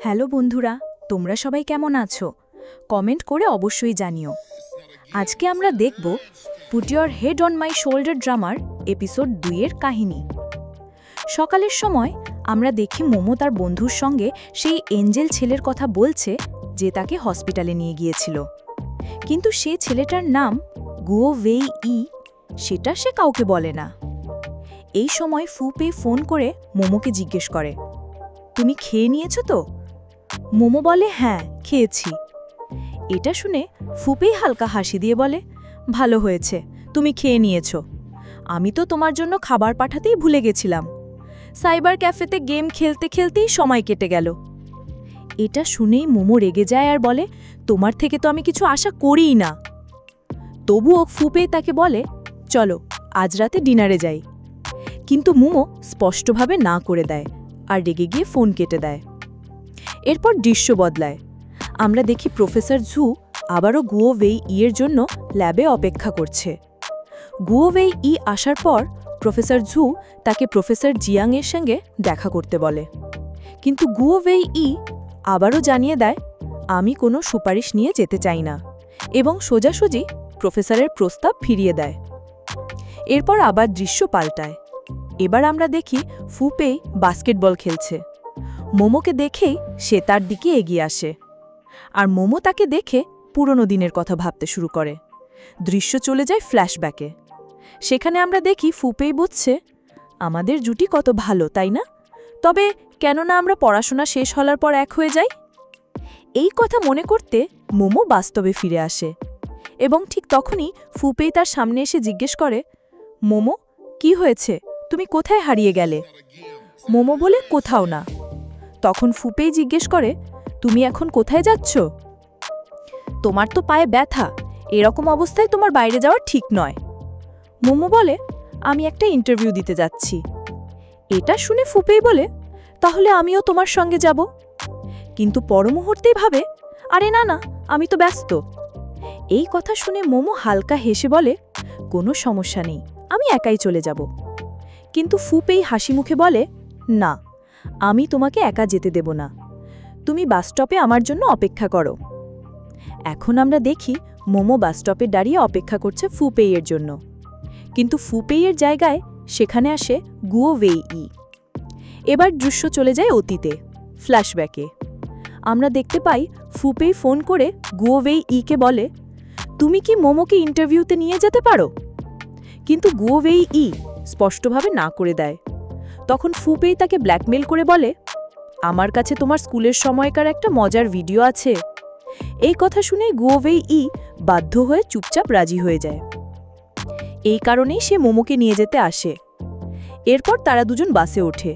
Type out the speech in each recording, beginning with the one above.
Hello বন্ধুরা, তোমরা সবাই কেমন আছো? কমেন্ট করে অবশ্যই জানিও। আজকে আমরা দেখব put your head on my shoulder drummer episode 2 এর কাহিনী। সকালের সময় আমরা দেখি মোমো তার বন্ধুর সঙ্গে সেই এঞ্জেল ছেলের কথা বলছে যে তাকে হসপিটালে নিয়ে গিয়েছিল, কিন্তু সে ছেলেটার নাম গুও ওয়েই ই, সেটা সে কাউকে বলে না। এই সময় ফুপে ফোন করে মোমোকে জিজ্ঞেস করে, তুমি খেয়ে নিয়েছো তো? মোমো বলে, হ্যাঁ খেয়েছি। এটা শুনে ফুপেই হালকা হাসি দিয়ে বলে, ভালো হয়েছে তুমি খেয়ে নিয়েছো, আমি তো তোমার জন্য খাবার পাঠাতেই ভুলে গেছিলাম। সাইবার ক্যাফেতে গেম খেলতে খেলতেই সময় কেটে গেল। এটা শুনেই মোমো রেগে যায় আর বলে, তোমার থেকে তো আমি কিছু আশা করিই না। তবুও ফুপে তাকে বলে, চলো আজ রাতে ডিনারে যাই। কিন্তু মোমো স্পষ্টভাবে না করে দেয় আর রেগে গিয়ে ফোন কেটে দেয়। এরপর দৃশ্য বদলায়। আমরা দেখি প্রফেসর ঝু আবারও গুও ওয়েই ইয়ের জন্য ল্যাবে অপেক্ষা করছে। গুও ওয়েই ই আসার পর প্রফেসর ঝু তাকে প্রফেসর জিয়াংয়ের সঙ্গে দেখা করতে বলে, কিন্তু গুও ওয়েই ই আবারও জানিয়ে দেয়, আমি কোনো সুপারিশ নিয়ে যেতে চাই না, এবং সোজাসুজি প্রফেসরের প্রস্তাব ফিরিয়ে দেয়। এরপর আবার দৃশ্য পাল্টায়। এবার আমরা দেখি ফুপেই বাস্কেটবল খেলছে। মোমোকে দেখেই সে তার দিকে এগিয়ে আসে, আর মোমো তাকে দেখে পুরনো দিনের কথা ভাবতে শুরু করে। দৃশ্য চলে যায় ফ্ল্যাশব্যাকে। সেখানে আমরা দেখি ফুপেই বুঝছে, আমাদের জুটি কত ভালো, তাই না? তবে কেন না আমরা পড়াশোনা শেষ হওয়ার পর এক হয়ে যাই? এই কথা মনে করতে মোমো বাস্তবে ফিরে আসে, এবং ঠিক তখনই ফুপেই তার সামনে এসে জিজ্ঞেস করে, মোমো কি হয়েছে, তুমি কোথায় হারিয়ে গেলে? মোমো বলে, কোথাও না। তখন ফুপেই জিজ্ঞেস করে, তুমি এখন কোথায় যাচ্ছ? তোমার তো পায়ে ব্যথা, এরকম অবস্থায় তোমার বাইরে যাওয়া ঠিক নয়। মোমো বলে, আমি একটা ইন্টারভিউ দিতে যাচ্ছি। এটা শুনে ফুপেই বলে, তাহলে আমিও তোমার সঙ্গে যাব। কিন্তু পর মুহূর্তেই ভাবে, আরে না না, আমি তো ব্যস্ত। এই কথা শুনে মোমো হালকা হেসে বলে, কোনো সমস্যা নেই, আমি একাই চলে যাব। কিন্তু ফুপেই হাসি মুখে বলে, না, আমি তোমাকে একা যেতে দেব না, তুমি বাসস্টপে আমার জন্য অপেক্ষা করো। এখন আমরা দেখি মোমো বাসস্টপে দাঁড়িয়ে অপেক্ষা করছে ফুপেইয়ের জন্য, কিন্তু ফুপেইয়ের জায়গায় সেখানে আসে গুও ওয়েই ই। এবার দৃশ্য চলে যায় অতীতে, ফ্ল্যাশব্যাকে। আমরা দেখতে পাই ফুপেই ফোন করে গুও ওয়েই ইকে বলে, তুমি কি মোমোকে ইন্টারভিউতে নিয়ে যেতে পারো? কিন্তু গুও ওয়েই ই স্পষ্টভাবে না করে দেয়। তখন ফুপেই তাকে ব্ল্যাকমেল করে বলে, আমার কাছে তোমার স্কুলের সময়কার একটা মজার ভিডিও আছে। এই কথা শুনে গুও ওয়েই ই বাধ্য হয়ে চুপচাপ রাজি হয়ে যায়। এই কারণেই সে মোমোকে নিয়ে যেতে আসে। এরপর তারা দুজন বাসে ওঠে,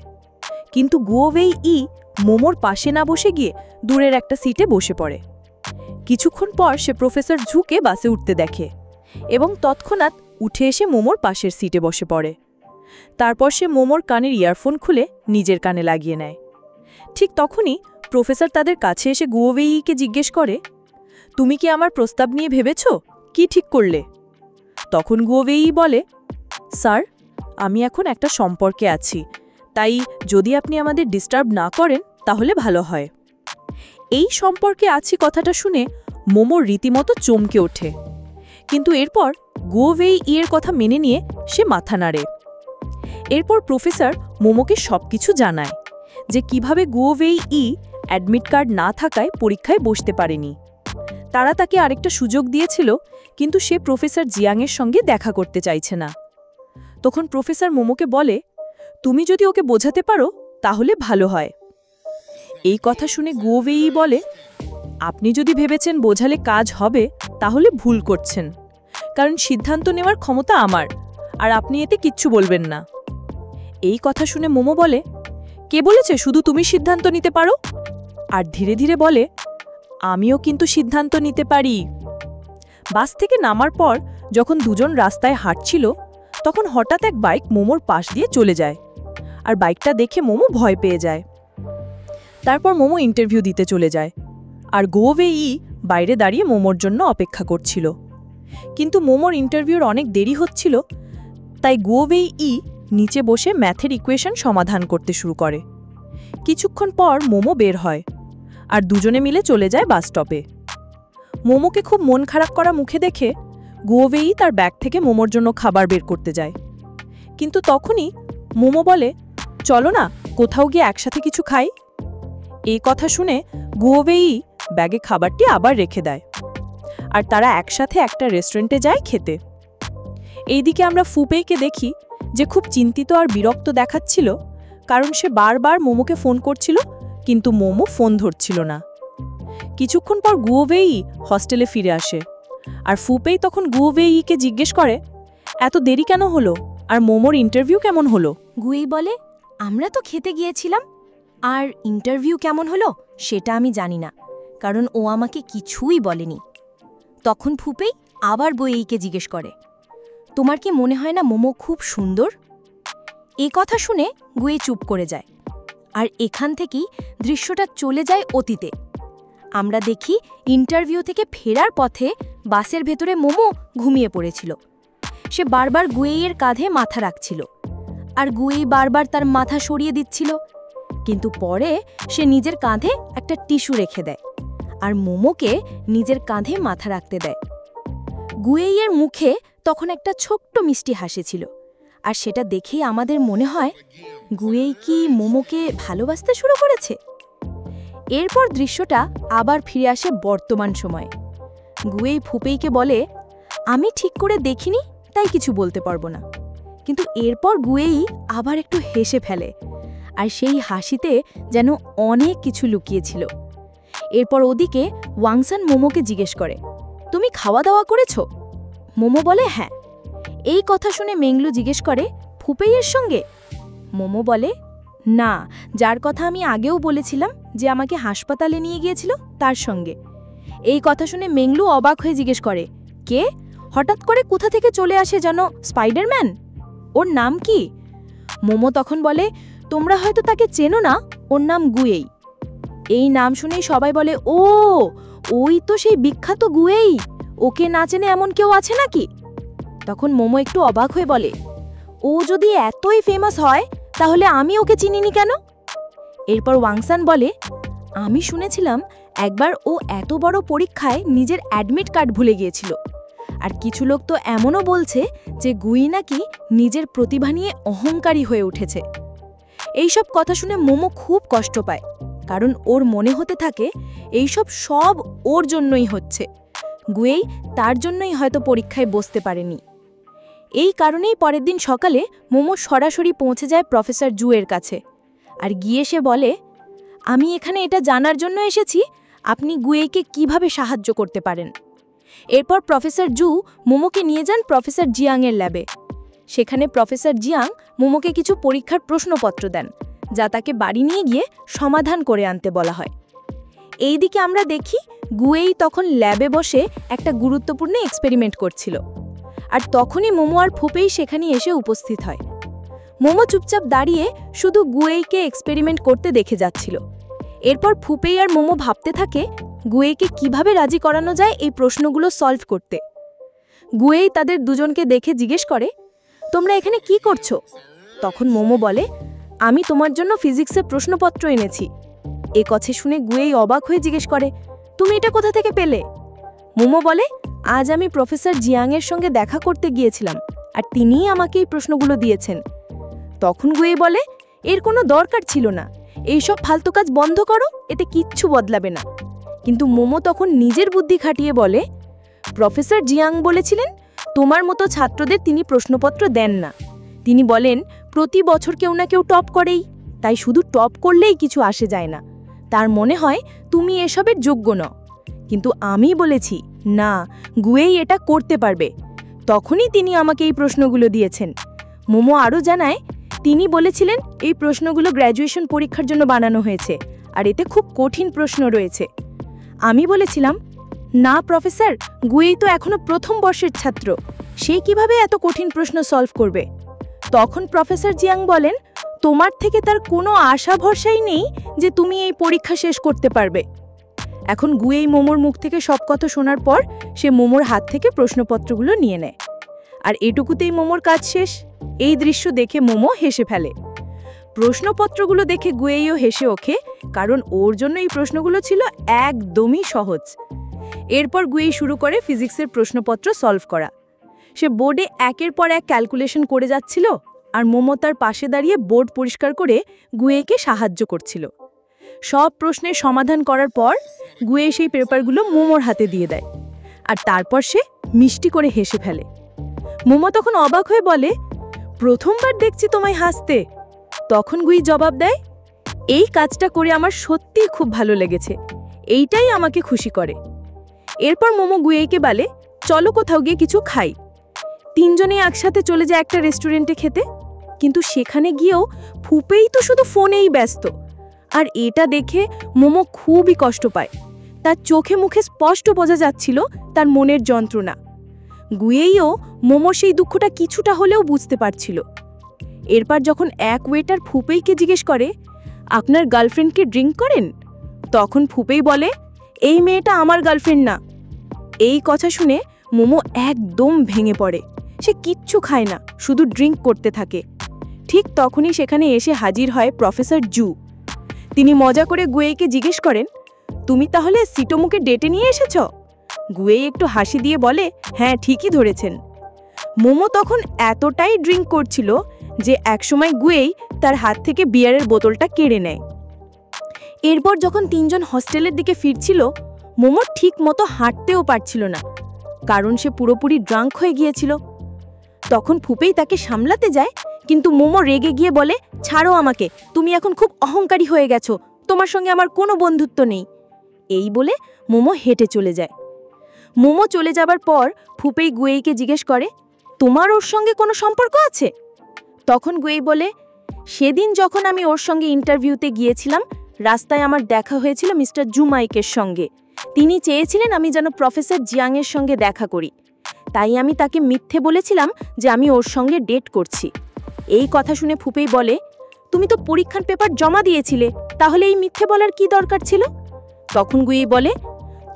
কিন্তু গুও ওয়েই ই মোমোর পাশে না বসে গিয়ে দূরের একটা সিটে বসে পড়ে। কিছুক্ষণ পর সে প্রফেসর ঝুকে বাসে উঠতে দেখে, এবং তৎক্ষণাৎ উঠে এসে মোমোর পাশের সিটে বসে পড়ে। তারপর সে মোমোর কানের ইয়ারফোন খুলে নিজের কানে লাগিয়ে নেয়। ঠিক তখনই প্রফেসর তাদের কাছে এসে গুও ওয়েই ইকে জিজ্ঞেস করে, তুমি কি আমার প্রস্তাব নিয়ে ভেবেছ? কি ঠিক করলে? তখন গুও ওয়েই ই বলে, স্যার, আমি এখন একটা সম্পর্কে আছি, তাই যদি আপনি আমাদের ডিস্টার্ব না করেন তাহলে ভালো হয়। এই সম্পর্কে আছি কথাটা শুনে মোমোর রীতিমতো চমকে ওঠে, কিন্তু এরপর গুও ওয়েই ই এর কথা মেনে নিয়ে সে মাথা নাড়ে। এরপর প্রফেসর মোমোকে সবকিছু জানায় যে কিভাবে গুও ওয়েই ই অ্যাডমিট কার্ড না থাকায় পরীক্ষায় বসতে পারেনি। তারা তাকে আরেকটা সুযোগ দিয়েছিল, কিন্তু সে প্রফেসর জিয়াংয়ের সঙ্গে দেখা করতে চাইছে না। তখন প্রফেসর মোমোকে বলে, তুমি যদি ওকে বোঝাতে পারো তাহলে ভালো হয়। এই কথা শুনে গুও ওয়েই ই বলে, আপনি যদি ভেবেছেন বোঝালে কাজ হবে তাহলে ভুল করছেন, কারণ সিদ্ধান্ত নেওয়ার ক্ষমতা আমার, আর আপনি এতে কিচ্ছু বলবেন না। এই কথা শুনে মোমো বলে, কে বলেছে শুধু তুমি সিদ্ধান্ত নিতে পারো? আর ধীরে ধীরে বলে, আমিও কিন্তু সিদ্ধান্ত নিতে পারি। বাস থেকে নামার পর যখন দুজন রাস্তায় হাঁটছিল, তখন হঠাৎ এক বাইক মোমোর পাশ দিয়ে চলে যায়, আর বাইকটা দেখে মোমো ভয় পেয়ে যায়। তারপর মোমো ইন্টারভিউ দিতে চলে যায়, আর গুও ওয়েই ই বাইরে দাঁড়িয়ে মোমোর জন্য অপেক্ষা করছিল। কিন্তু মোমোর ইন্টারভিউর অনেক দেরি হচ্ছিল, তাই গুও ওয়েই ই নিচে বসে ম্যাথের ইকুয়েশন সমাধান করতে শুরু করে। কিছুক্ষণ পর মোমো বের হয়, আর দুজনে মিলে চলে যায় বাস স্টপে। মোমোকে খুব মন খারাপ করা মুখে দেখে গুয়োভেই তার ব্যাগ থেকে মোমোর জন্য খাবার বের করতে যায়। কিন্তু তখনই মোমো বলে, চলো না কোথাও গিয়ে একসাথে কিছু খাই। এই কথা শুনে গুয়োভেই ব্যাগে খাবারটি আবার রেখে দেয়, আর তারা একসাথে একটা রেস্টুরেন্টে যায় খেতে। এইদিকে আমরা ফুপেইকে দেখি যে খুব চিন্তিত আর বিরক্ত দেখাচ্ছিল, কারণ সে বারবার মোমোকে ফোন করছিল কিন্তু মোমো ফোন ধরছিল না। কিছুক্ষণ পর গুয়োভেই হস্টেলে ফিরে আসে, আর ফুপেই তখন গুয়োভেইকে জিজ্ঞেস করে, এত দেরি কেন হলো, আর মোমোর ইন্টারভিউ কেমন হলো? গুয়েই বলে, আমরা তো খেতে গিয়েছিলাম, আর ইন্টারভিউ কেমন হলো সেটা আমি জানি না, কারণ ও আমাকে কিছুই বলেনি। তখন ফুপেই আবার গুয়েইকে জিজ্ঞেস করে, তোমার কি মনে হয় না মোমো খুব সুন্দর? এই কথা শুনে গুয়েই চুপ করে যায়, আর এখান থেকেই দৃশ্যটা চলে যায় অতীতে। আমরা দেখি ইন্টারভিউ থেকে ফেরার পথে বাসের ভেতরে মোমো ঘুমিয়ে পড়েছিল। সে বারবার গুয়েইয়ের কাঁধে মাথা রাখছিল, আর গুয়েই বারবার তার মাথা সরিয়ে দিচ্ছিল, কিন্তু পরে সে নিজের কাঁধে একটা টিস্যু রেখে দেয় আর মোমোকে নিজের কাঁধে মাথা রাখতে দেয়। গুয়েইয়ের মুখে তখন একটা ছোট্ট মিষ্টি হাসি ছিল, আর সেটা দেখেই আমাদের মনে হয় গুয়েই কি মোমোকে ভালোবাসতে শুরু করেছে। এরপর দৃশ্যটা আবার ফিরে আসে বর্তমান সময়ে। গুয়েই ফুপেইকে বলে, আমি ঠিক করে দেখিনি তাই কিছু বলতে পারবো না। কিন্তু এরপর গুয়েই আবার একটু হেসে ফেলে, আর সেই হাসিতে যেন অনেক কিছু লুকিয়েছিল। এরপর ওদিকে ওয়াংসান মোমোকে জিজ্ঞেস করে, তুমি খাওয়া দাওয়া করেছো? মোমো বলে, হ্যাঁ। এই কথা শুনে মেংলু জিজ্ঞেস করে, ফুপেইয়ের সঙ্গে? মোমো বলে, না, যার কথা আমি আগেও বলেছিলাম যে আমাকে হাসপাতালে নিয়ে গিয়েছিল তার সঙ্গে। এই কথা শুনে মেংলু অবাক হয়ে জিজ্ঞেস করে, কে? হঠাৎ করে কোথা থেকে চলে আসে যেন স্পাইডারম্যান? ওর নাম কি? মোমো তখন বলে, তোমরা হয়তো তাকে চেনো না, ওর নাম গুয়েই। এই নাম শুনেই সবাই বলে, ও, ওই তো সেই বিখ্যাত গুয়েই, ওকে না চেনে এমন কেউ আছে নাকি? তখন মোমো একটু অবাক হয়ে বলে, ও যদি এতই ফেমাস হয় তাহলে আমি ওকে চিনিনি কেন? এরপর ওয়াংসান বলে, আমি শুনেছিলাম একবার ও এত বড় পরীক্ষায় নিজের অ্যাডমিট কার্ড ভুলে গিয়েছিল, আর কিছু লোক তো এমনও বলছে যে গুই নাকি নিজের প্রতিভা নিয়ে অহংকারী হয়ে উঠেছে। এইসব কথা শুনে মোমো খুব কষ্ট পায়, কারণ ওর মনে হতে থাকে এইসব সব ওর জন্যই হচ্ছে, গুয়েই তার জন্যই হয়তো পরীক্ষায় বসতে পারেনি। এই কারণেই পরের দিন সকালে মোমো সরাসরি পৌঁছে যায় প্রফেসর জুয়ের কাছে, আর গিয়ে সে বলে, আমি এখানে এটা জানার জন্য এসেছি আপনি গুয়েইকে কিভাবে সাহায্য করতে পারেন। এরপর প্রফেসর জু মোমোকে নিয়ে যান প্রফেসর জিয়াংয়ের ল্যাবে। সেখানে প্রফেসর জিয়াং মোমোকে কিছু পরীক্ষার প্রশ্নপত্র দেন, যা তাকে বাড়ি নিয়ে গিয়ে সমাধান করে আনতে বলা হয়। এইদিকে আমরা দেখি গুয়েই তখন ল্যাবে বসে একটা গুরুত্বপূর্ণ এক্সপেরিমেন্ট করছিল, আর তখনই মোমো আর ফুপেই সেখানে এসে উপস্থিত হয়। মোমো চুপচাপ দাঁড়িয়ে শুধু গুয়েইকে এক্সপেরিমেন্ট করতে দেখে যাচ্ছিল। এরপর ফুপেই আর মোমো ভাবতে থাকে গুয়েইকে কিভাবে রাজি করানো যায় এই প্রশ্নগুলো সলভ করতে। গুয়েই তাদের দুজনকে দেখে জিজ্ঞেস করে, তোমরা এখানে কি করছো? তখন মোমো বলে, আমি তোমার জন্য ফিজিক্সের প্রশ্নপত্র এনেছি। এ কথা শুনে গুয়েই অবাক হয়ে জিজ্ঞেস করে, তুমি এটা কোথা থেকে পেলে? মোমো বলে, আজ আমি প্রফেসর জিয়াংয়ের সঙ্গে দেখা করতে গিয়েছিলাম, আর তিনিই আমাকে এই প্রশ্নগুলো দিয়েছেন। তখন গুয়েই বলে, এর কোনো দরকার ছিল না, এইসব ফালতু কাজ বন্ধ করো, এতে কিচ্ছু বদলাবে না। কিন্তু মোমো তখন নিজের বুদ্ধি খাটিয়ে বলে, প্রফেসর জিয়াং বলেছিলেন তোমার মতো ছাত্রদের তিনি প্রশ্নপত্র দেন না। তিনি বলেন প্রতি বছর কেউ না কেউ টপ করেই, তাই শুধু টপ করলেই কিছু আসে যায় না। তার মনে হয় তুমি এসবের যোগ্য নও। কিন্তু আমি বলেছি না, গুয়েই এটা করতে পারবে। তখনই তিনি আমাকে এই প্রশ্নগুলো দিয়েছেন। মোমো আরও জানায়, তিনি বলেছিলেন এই প্রশ্নগুলো গ্র্যাজুয়েশন পরীক্ষার জন্য বানানো হয়েছে, আর এতে খুব কঠিন প্রশ্ন রয়েছে। আমি বলেছিলাম, না প্রফেসর, গুয়েই তো এখনো প্রথম বর্ষের ছাত্র, সে কিভাবে এত কঠিন প্রশ্ন সলভ করবে? তখন প্রফেসর জিয়াং বলেন, তোমার থেকে তার কোনো আশা ভরসাই নেই যে তুমি এই পরীক্ষা শেষ করতে পারবে। এখন গুয়েই মোমোর মুখ থেকে সব কথা শোনার পর সে মোমোর হাত থেকে প্রশ্নপত্রগুলো নিয়ে নেয়, আর এটুকুতেই মোমোর কাজ শেষ। এই দৃশ্য দেখে মোমো হেসে ফেলে। প্রশ্নপত্রগুলো দেখে গুয়েইও হেসে ওঠে, কারণ ওর জন্য এই প্রশ্নগুলো ছিল একদমই সহজ। এরপর গুয়েই শুরু করে ফিজিক্সের প্রশ্নপত্র সলভ করা। সে বোর্ডে একের পর এক ক্যালকুলেশন করে যাচ্ছিল, আর মোমো তার পাশে দাঁড়িয়ে বোর্ড পরিষ্কার করে গুয়েইকে সাহায্য করছিল। সব প্রশ্নের সমাধান করার পর গুয়েই সেই পেপারগুলো মোমোর হাতে দিয়ে দেয়, আর তারপর সে মিষ্টি করে হেসে ফেলে। মোমো তখন অবাক হয়ে বলে, প্রথমবার দেখছি তোমায় হাসতে। তখন গুয়েই জবাব দেয়, এই কাজটা করে আমার সত্যিই খুব ভালো লেগেছে, এইটাই আমাকে খুশি করে। এরপর মোমো গুয়েইকে বলে, চলো কোথাও গিয়ে কিছু খাই। তিনজনেই একসাথে চলে যায় একটা রেস্টুরেন্টে খেতে, কিন্তু সেখানে গিয়েও ফুপেই তো শুধু ফোনেই ব্যস্ত। আর এটা দেখে মোমো খুবই কষ্ট পায়। তার চোখে মুখে স্পষ্ট বোঝা যাচ্ছিল তার মনের যন্ত্রণা। গুয়েইও মোমোর সেই দুঃখটা কিছুটা হলেও বুঝতে পারছিল। এরপর যখন এক ওয়েটার ফুপেইকে জিজ্ঞেস করে, আপনার গার্লফ্রেন্ডকে ড্রিঙ্ক করেন? তখন ফুপেই বলে, এই মেয়েটা আমার গার্লফ্রেন্ড না। এই কথা শুনে মোমো একদম ভেঙে পড়ে। সে কিচ্ছু খায় না, শুধু ড্রিঙ্ক করতে থাকে। ঠিক তখনই সেখানে এসে হাজির হয় প্রফেসর জু। তিনি মজা করে গুয়েইকে জিজ্ঞেস করেন, তুমি তাহলে সিটোমুকে ডেটে নিয়ে এসেছ? গুয়েই একটু হাসি দিয়ে বলে, হ্যাঁ ঠিকই ধরেছেন। মোমো তখন এতটাই ড্রিঙ্ক করছিল যে একসময় গুয়েই তার হাত থেকে বিয়ারের বোতলটা কেড়ে নেয়। এরপর যখন তিনজন হস্টেলের দিকে ফিরছিল, মোমো ঠিক মতো হাঁটতেও পারছিল না, কারণ সে পুরোপুরি ড্রাঙ্ক হয়ে গিয়েছিল। তখন ফুপেই তাকে সামলাতে যায়, কিন্তু মোমো রেগে গিয়ে বলে, ছাড়ো আমাকে, তুমি এখন খুব অহংকারী হয়ে গেছো, তোমার সঙ্গে আমার কোনো বন্ধুত্ব নেই। এই বলে মোমো হেঁটে চলে যায়। মোমো চলে যাবার পর ফুপেই গুয়েইকে জিজ্ঞেস করে, তোমার ওর সঙ্গে কোনো সম্পর্ক আছে? তখন গুয়েই বলে, সেদিন যখন আমি ওর সঙ্গে ইন্টারভিউতে গিয়েছিলাম, রাস্তায় আমার দেখা হয়েছিল মিস্টার জুমাইকের সঙ্গে। তিনি চেয়েছিলেন আমি যেন প্রফেসর জিয়াংয়ের সঙ্গে দেখা করি, তাই আমি তাকে মিথ্যে বলেছিলাম যে আমি ওর সঙ্গে ডেট করছি। এই কথা শুনে ফুপেই বলে, তুমি তো পরীক্ষার পেপার জমা দিয়েছিলে, তাহলে এই মিথ্যে বলার কি দরকার ছিল? তখন গুয়েই বলে,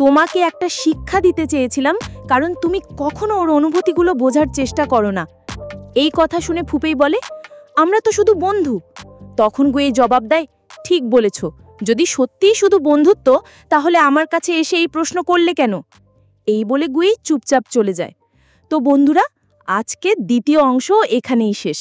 তোমাকে একটা শিক্ষা দিতে চেয়েছিলাম, কারণ তুমি কখনো ওর অনুভূতিগুলো বোঝার চেষ্টা করো না। এই কথা শুনে ফুপেই বলে, আমরা তো শুধু বন্ধু। তখন গুয়েই জবাব দেয়, ঠিক বলেছ, যদি সত্যিই শুধু বন্ধুত্ব, তাহলে আমার কাছে এসে এই প্রশ্ন করলে কেন? এই বলে গুয়েই চুপচাপ চলে যায়। তো বন্ধুরা, আজকে দ্বিতীয় অংশ এখানেই শেষ।